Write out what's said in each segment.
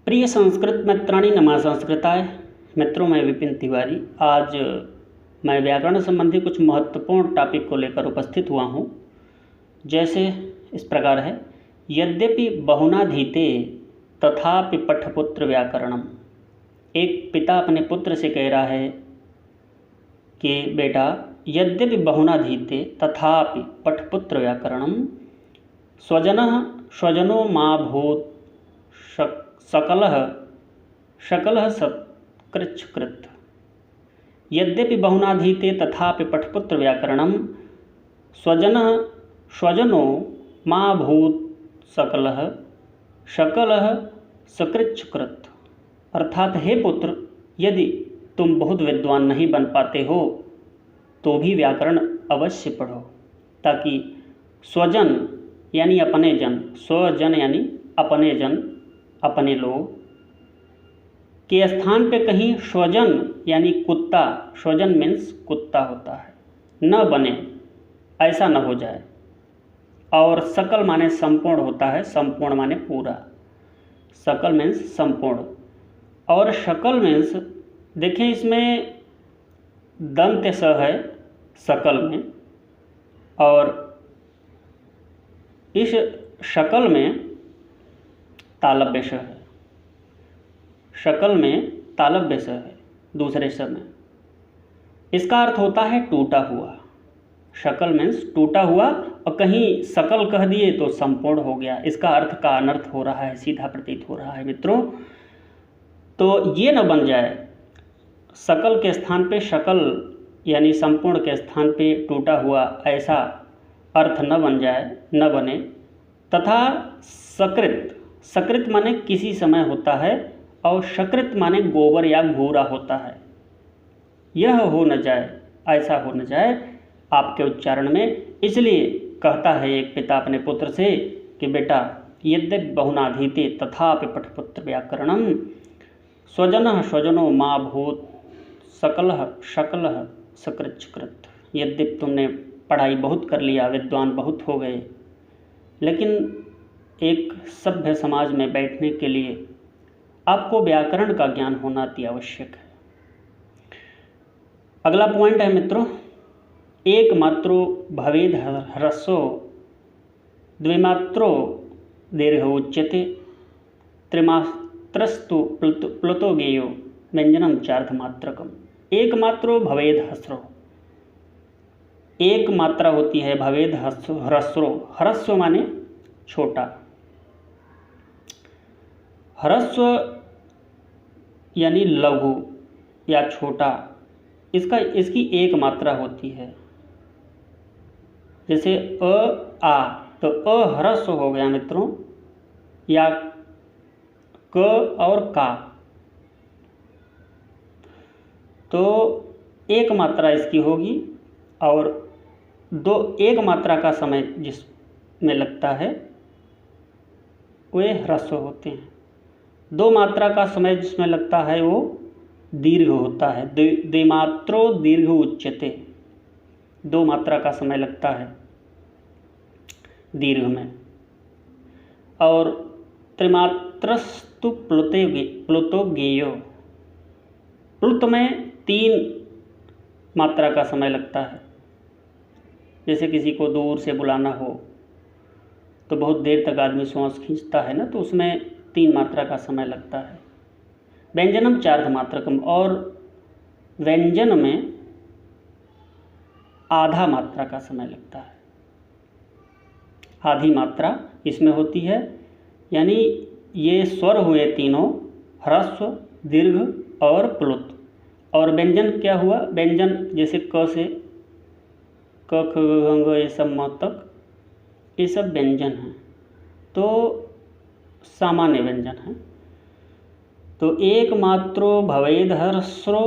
प्रिय संस्कृत मित्राणि नमः संस्कृताय। मित्रों, मैं विपिन तिवारी। आज मैं व्याकरण संबंधी कुछ महत्वपूर्ण टॉपिक को लेकर उपस्थित हुआ हूँ। जैसे इस प्रकार है, यद्यपि बहुनाधीते तथापि पठपुत्र व्याकरणम। एक पिता अपने पुत्र से कह रहा है कि बेटा, यद्यपि बहुनाधीते तथापि पठपुत्र व्याकरणम स्वजनः स्वजनो मा भूत् सकलः शकलः सत्कृच्छकृत्। यद्यपि बहुनाधीते तथापि पठपुत्र व्याकरणम स्वजनः स्वजनो मा भूत् सकलः शकलः सकृच्छकृत्। अर्थात, हे पुत्र, यदि तुम बहुत विद्वान नहीं बन पाते हो तो भी व्याकरण अवश्य पढ़ो, ताकि स्वजन यानी अपने जन, स्वजन यानी अपने जन, अपने लोग के स्थान पे कहीं स्वजन यानी कुत्ता, स्वजन मीन्स कुत्ता होता है, न बने, ऐसा न हो जाए। और सकल माने संपूर्ण होता है, संपूर्ण माने पूरा, सकल मीन्स संपूर्ण। और शकल मीन्स, देखें इसमें दंत स है सकल में, और इस शकल में तालव्य स है, शकल में तालव्य स है दूसरे स में। इसका अर्थ होता है टूटा हुआ। शकल मीन्स टूटा हुआ, और कहीं सकल कह दिए तो संपूर्ण हो गया। इसका अर्थ का अनर्थ हो रहा है, सीधा प्रतीत हो रहा है मित्रों। तो ये न बन जाए, सकल के स्थान पे शकल यानी संपूर्ण के स्थान पे टूटा हुआ, ऐसा अर्थ न बन जाए, न बने। तथा सकृत, सकृत माने किसी समय होता है, और सकृत माने गोबर या घूरा होता है। यह हो न जाए, ऐसा हो न जाए आपके उच्चारण में। इसलिए कहता है एक पिता अपने पुत्र से कि बेटा, यद्यपि बहुनाधीते तथापि पठपुत्र व्याकरणम स्वजनः स्वजनो मा भूत् सकलः शकलः सकृच्छकृत्। यद्यपि तुमने पढ़ाई बहुत कर लिया, विद्वान बहुत हो गए, लेकिन एक सभ्य समाज में बैठने के लिए आपको व्याकरण का ज्ञान होना अति आवश्यक है। अगला पॉइंट है मित्रों, एक मात्रो भवेद ह्रस्वो द्विमात्रो दीर्घ उच्यते त्रिमात्रस्तु प्लुतो गेयो व्यंजनम चार्धमात्रकम। एक मात्रो भवेद ह्रस्व, एक मात्रा होती है भवेद ह्रस्व। ह्रस्व माने छोटा, ह्रस्व यानी लघु या छोटा, इसकी एक मात्रा होती है। जैसे अ आ, तो अ ह्रस्व हो गया मित्रों, या क और का, तो एक मात्रा इसकी होगी। और एक मात्रा का समय जिसमें लगता है वे ह्रस्व होते हैं। दो मात्रा का समय जिसमें लगता है वो दीर्घ होता है। द्विमात्रो दीर्घ उच्यते, दो मात्रा का समय लगता है दीर्घ में। और त्रिमात्रस्तु प्लुतो गेयो, प्लुत में 3 मात्रा का समय लगता है। जैसे किसी को दूर से बुलाना हो तो बहुत देर तक आदमी श्वास खींचता है ना, तो उसमें 3 मात्रा का समय लगता है। व्यंजनम चार्धमात्रकम, और व्यंजन में आधा मात्रा का समय लगता है। आधी मात्रा इसमें होती है, यानी ये स्वर हुए तीनों, ह्रस्व, दीर्घ और प्लुत। और व्यंजन क्या हुआ? व्यंजन जैसे क से क ख ग घ ये सब म तक, ये सब व्यंजन हैं, तो सामान्य व्यंजन हैं। तो एक मात्रो भवेद ह्रस्वो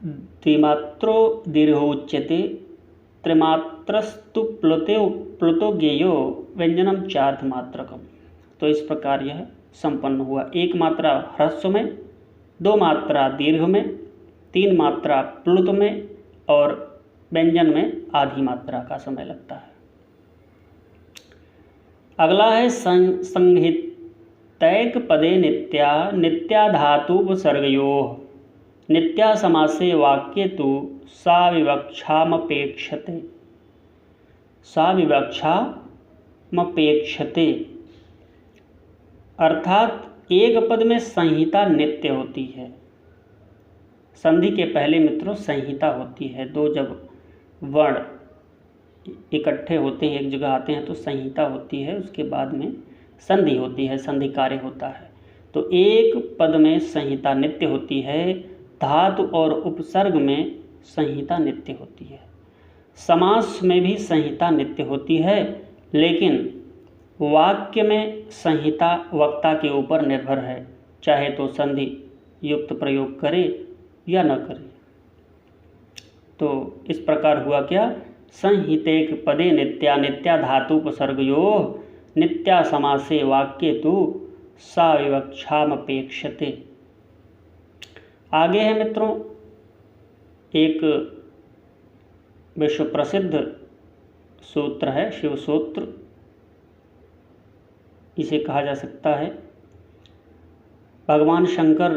द्विमात्रो दीर्घ उच्यते त्रिमात्रस्तु प्लुतो गेयो व्यंजनम चार्धमात्रकम। तो इस प्रकार यह संपन्न हुआ। एक मात्रा ह्रस्व में, 2 मात्रा दीर्घ में, 3 मात्रा प्लुत में, और व्यंजन में आधी मात्रा का समय लगता है। अगला है संहित तैक पदे नित्या नित्या धातुपसर्गयोः नित्या समासे वाक्ये तु साविवक्षामपेक्षते। साविवक्षामपेक्षते अर्थात एक पद में संहिता नित्य होती है। संधि के पहले मित्रों संहिता होती है। दो जब वर्ण इकट्ठे होते हैं, एक जगह आते हैं तो संहिता होती है, उसके बाद में संधि होती है, संधि कार्य होता है। तो एक पद में संहिता नित्य होती है, धातु और उपसर्ग में संहिता नित्य होती है, समास में भी संहिता नित्य होती है, लेकिन वाक्य में संहिता वक्ता के ऊपर निर्भर है, चाहे तो संधि युक्त प्रयोग करे या न करे। तो इस प्रकार हुआ क्या, संहितेक पदे नित्या नित्या धातुपसर्गयोः नित्या समासे वाक्ये तु साविवक्षामपेक्षते। आगे है मित्रों एक विश्व प्रसिद्ध सूत्र है, शिव सूत्र इसे कहा जा सकता है। भगवान शंकर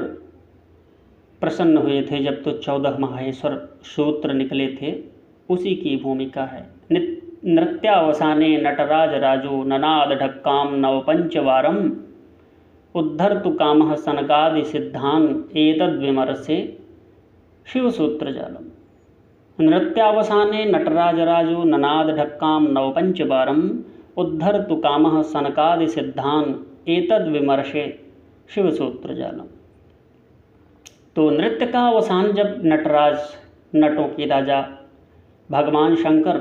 प्रसन्न हुए थे जब तो 14 माहेश्वर सूत्र निकले थे, उसी की भूमिका है। नृत्यावसाने नटराज राजो ननाद ढक्काम नवपंचवारम उद्धर्तु कामः सनकादि सिद्धान एतद्विमर्शे शिवसूत्र जालम। नृत्यावसाने नटराज राजो ननाद ढक्काम नवपंचवारम उद्धर्तु कामः सनकादि सिद्धान एतद्विमर्शे शिवसूत्र जालम। तो नृत्य का अवसान जब नटराज, नटों के राजा भगवान शंकर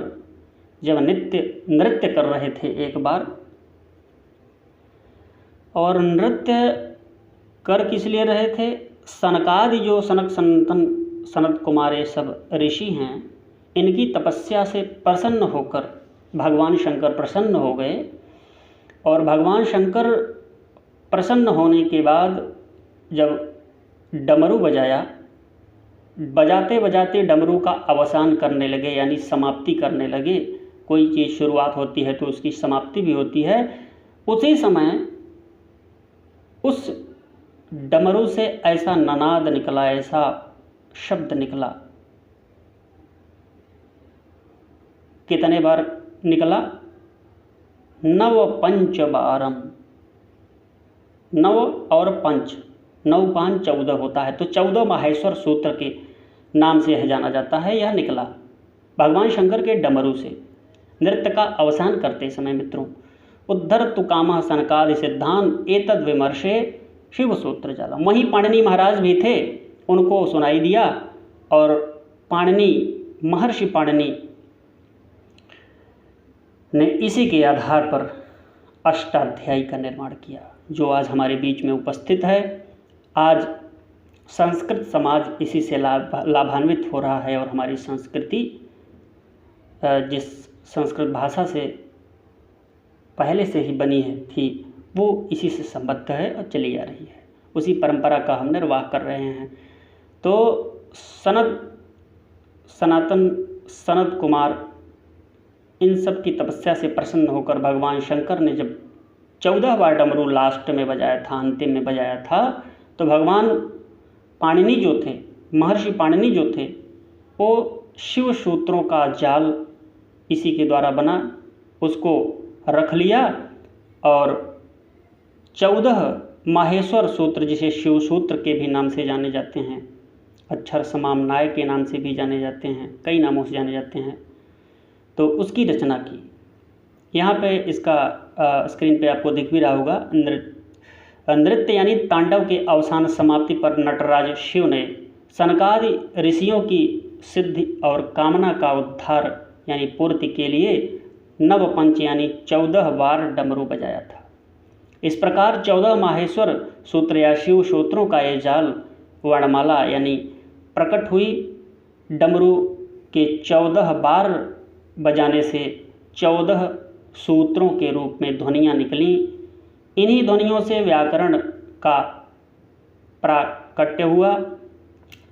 जब नृत्य कर रहे थे एक बार, और नृत्य कर किस लिए रहे थे, सनकादि जो सनत कुमार ये सब ऋषि हैं, इनकी तपस्या से प्रसन्न होकर भगवान शंकर प्रसन्न हो गए। और भगवान शंकर प्रसन्न होने के बाद जब डमरू बजाया, बजाते बजाते डमरू का अवसान करने लगे, यानी समाप्ति करने लगे। कोई चीज़ शुरुआत होती है तो उसकी समाप्ति भी होती है। उसी समय उस डमरू से ऐसा ननाद निकला, ऐसा शब्द निकला। कितने बार निकला, नव पंचबारम। नव और पंच, 9 5 14 होता है, तो 14 माहेश्वर सूत्र के नाम से यह जाना जाता है। यह निकला भगवान शंकर के डमरू से नृत्य का अवसान करते समय मित्रों। उद्धर्तु कामः सनकादि सिद्धान एतद् विमर्शे शिव सूत्र जालम। वहीं पाणिनि महाराज भी थे, उनको सुनाई दिया, और महर्षि पाणिनि ने इसी के आधार पर अष्टाध्यायी का निर्माण किया, जो आज हमारे बीच में उपस्थित है। आज संस्कृत समाज इसी से लाभान्वित हो रहा है, और हमारी संस्कृति जिस संस्कृत भाषा से पहले से ही बनी थी, वो इसी से संबद्ध है और चली आ रही है। उसी परंपरा का हम निर्वाह कर रहे हैं। तो सनत कुमार इन सब की तपस्या से प्रसन्न होकर भगवान शंकर ने जब 14 बार डमरू लास्ट में बजाया था, अंतिम में बजाया था, तो भगवान पाणिनि जो थे, महर्षि पाणिनि जो थे, वो शिव सूत्रों का जाल इसी के द्वारा बना, उसको रख लिया, और 14 माहेश्वर सूत्र, जिसे शिव सूत्र के भी नाम से जाने जाते हैं, अक्षर समाम नाय के नाम से भी जाने जाते हैं, कई नामों से जाने जाते हैं, तो उसकी रचना की। यहाँ पे इसका स्क्रीन पे आपको दिख भी रहा होगा। नृत्य यानी तांडव के अवसान समाप्ति पर नटराज शिव ने सनकादि ऋषियों की सिद्धि और कामना का उद्धार यानी पूर्ति के लिए नवपंच यानी 14 बार डमरू बजाया था। इस प्रकार 14 माहेश्वर सूत्र या शिव सूत्रों का ये जाल वर्णमाला यानी प्रकट हुई। डमरू के 14 बार बजाने से 14 सूत्रों के रूप में ध्वनियाँ निकली। इन्हीं ध्वनियों से व्याकरण का प्राकट्य हुआ।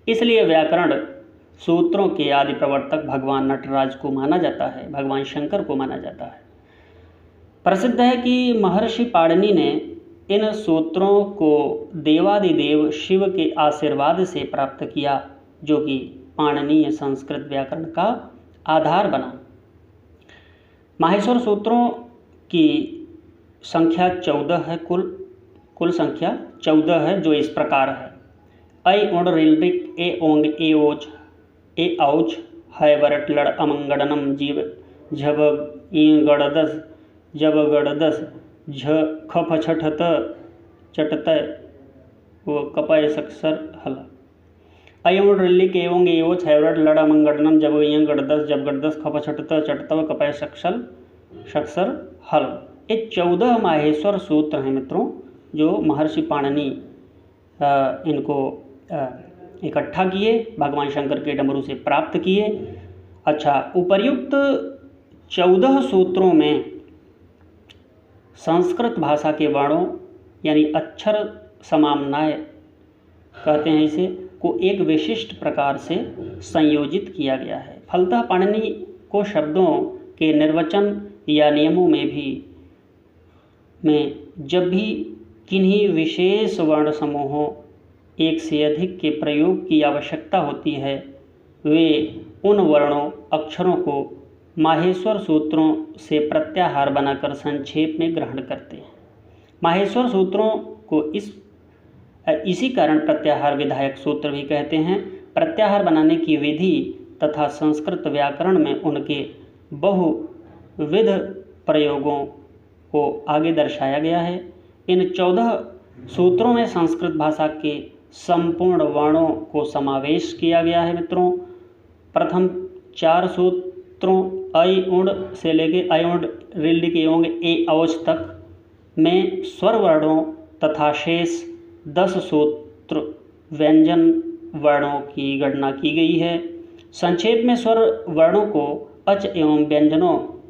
इसलिए व्याकरण सूत्रों के आदि प्रवर्तक भगवान नटराज को माना जाता है, भगवान शंकर को माना जाता है। प्रसिद्ध है कि महर्षि पाणिनि ने इन सूत्रों को देवादिदेव शिव के आशीर्वाद से प्राप्त किया, जो कि पाणिनीय संस्कृत व्याकरण का आधार बना। माहेश्वर सूत्रों की संख्या 14 है। कुल संख्या 14 है, जो इस प्रकार है। ऐ उण ऋलिक ए ओंग ए ओज ए औज है वरट लड़ अमंगडनम जीव झब गड़दस जब गड़दस झ खफ छठत चटत व कपय सक्षर हल। ऐ उण ऋलिक ए ओंग ए ओज है वरट लड़ अमंगडनम जब गड़दस जब गड़दस खफ छठत चटत व कपय सक्षर हल। ये 14 माहेश्वर सूत्र हैं मित्रों, जो महर्षि पाणिनि इनको इकट्ठा किए, भगवान शंकर के डमरू से प्राप्त किए। अच्छा, उपर्युक्त 14 सूत्रों में संस्कृत भाषा के वर्णों यानी अक्षर समाम्नाय कहते हैं इसे, को एक विशिष्ट प्रकार से संयोजित किया गया है। फलतः पाणिनि को शब्दों के निर्वचन या नियमों में जब भी किन्हीं विशेष वर्ण समूहों एक से अधिक के प्रयोग की आवश्यकता होती है, वे उन वर्णों अक्षरों को माहेश्वर सूत्रों से प्रत्याहार बनाकर संक्षेप में ग्रहण करते हैं। माहेश्वर सूत्रों को इसी कारण प्रत्याहार विधायक सूत्र भी कहते हैं। प्रत्याहार बनाने की विधि तथा संस्कृत व्याकरण में उनके बहुविध प्रयोगों को आगे दर्शाया गया है। इन 14 सूत्रों में संस्कृत भाषा के संपूर्ण वर्णों को समावेश किया गया है मित्रों। प्रथम 4 सूत्रों ऐ उण से लेके ऐ उण ऋलिक एवं ए औज तक में स्वर वर्णों तथा शेष 10 सूत्र व्यंजन वर्णों की गणना की गई है। संक्षेप में स्वर वर्णों को अच एवं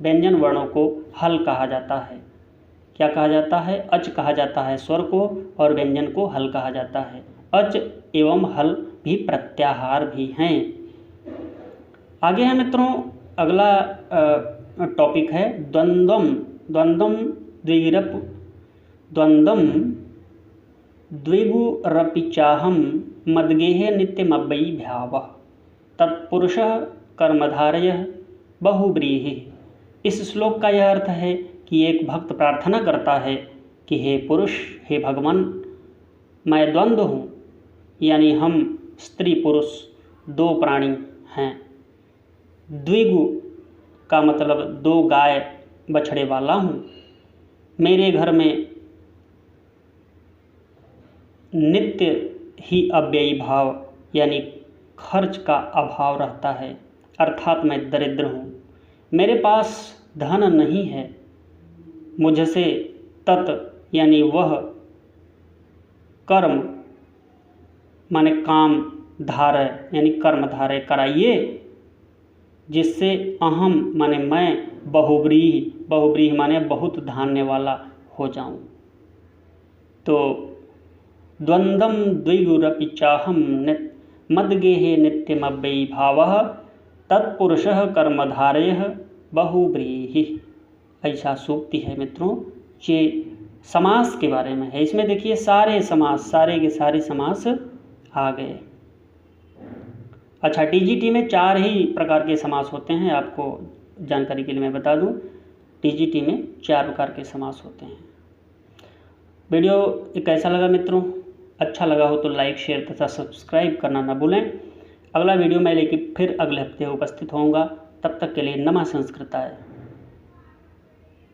व्यंजन वर्णों को हल कहा जाता है। क्या कहा जाता है? अच कहा जाता है स्वर को, और व्यंजन को हल कहा जाता है। अच एवं हल भी प्रत्याहार भी हैं। आगे है मित्रों, अगला टॉपिक है द्वंद्वम। द्वंद्वम द्विगुरपिचाहम मद्गेह नित्यमव्ययी भावः तत्पुरुषः कर्मधारयः बहुव्रीहिः। इस श्लोक का यह अर्थ है कि एक भक्त प्रार्थना करता है कि हे पुरुष, हे भगवान, मैं द्वंद्व हूँ, यानी हम स्त्री पुरुष 2 प्राणी हैं। द्विगु का मतलब 2 गाय बछड़े वाला हूँ। मेरे घर में नित्य ही अव्ययी भाव यानी खर्च का अभाव रहता है, अर्थात मैं दरिद्र हूँ। मेरे पास धन नहीं है। मुझसे तत् यानी वह कर्म माने काम धारय यानी कर्म धारय कराइए, जिससे अहम माने मैं बहुव्रीहि माने बहुत धान्य वाला हो जाऊं। तो द्वंद्वम द्विगुरपिचाहम मद्गेहे नित्यमव्ययी भावः तत्पुरुषः कर्मधारयः बहुव्रीहि। ऐसा सूक्ति है मित्रों, ये समास के बारे में है। इसमें देखिए सारे समास, सारे के सारे समास आ गए। अच्छा, टीजीटी में 4 ही प्रकार के समास होते हैं। आपको जानकारी के लिए मैं बता दूं, टीजीटी में 4 प्रकार के समास होते हैं। वीडियो कैसा लगा मित्रों? अच्छा लगा हो तो लाइक, शेयर तथा सब्सक्राइब करना न भूलें। अगला वीडियो मैं लेके फिर अगले हफ्ते उपस्थित होऊंगा। तब तक के लिए नमः संस्कृताय।